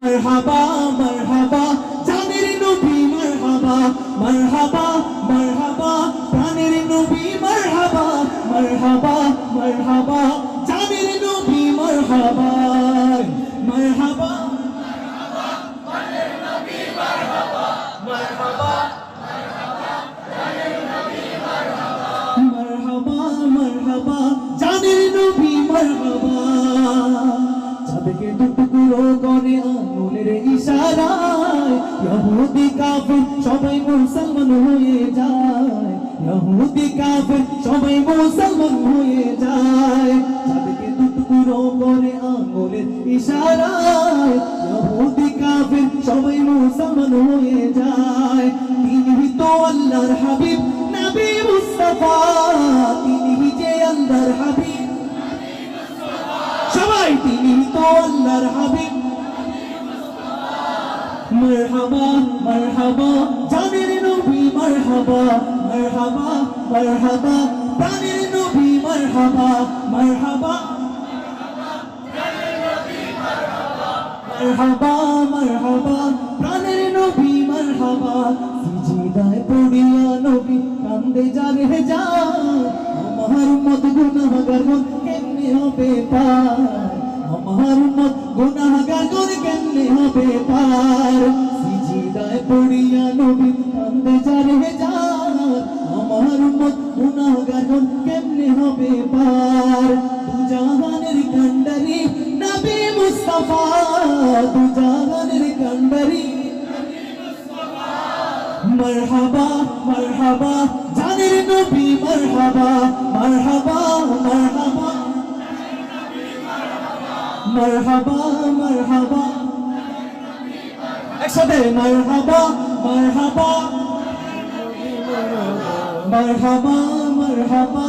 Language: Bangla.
মারহাবা মারহাবা জানের নবী মারহাবা মারহাবা মারহাবা প্রাণের নবী মারহাবা মারহাবা মারহাবা জানের নবী মারহাবা মারহাবা মারহাবা মারহাবা মারহাবা জানের নবী মারহাবা চাঁদকে টুকরো করে আঙুলের ইশারায় ইহুদি কাফির সবাই মুসলমান হয়ে যায় ইহুদি কাফির সবাই মুসলমান হয়ে যায় চাঁদকে টুকরো করে আঙুলের ইশারায় ইহুদি কাফির সবাই মুসলমান হয়ে যায় তিনি তো আল্লাহর হাবিব নবী মুস্তাফা তিনি যে আল্লাহর হাবিব সবাই তিনি তো আল্লাহর হাবিব মারহাবা মারহাবা জানের নবী মারহাবা মারহাবা মারহাবা প্রাণের নবী মারহাবা মারহাবা মারহাবা মারহাবা প্রাণের নবী মারহাবা সিজদায় পড়িয়া নবী কান্দে জারে যায় আমার উম্মত গুনাহগার কেমনে হবে পার আমার উম্মত গুনাহগার কেমনে হবে পার সিজদায় পড়িয়া নবী কান্দে জারে যায় আমার উম্মত গুনাহগার কেমনে হবে পার দু জাহানের কান্ডারি নবী মুস্তাফা দু জাহানের কান্ডারি মারহাবা মারহাবা জানের নবী মারহাবা মারহাবা মারহাবা মারহাবা মারহাবা একসাথে মারহাবা মারহাবা মারহাবা মারহাবা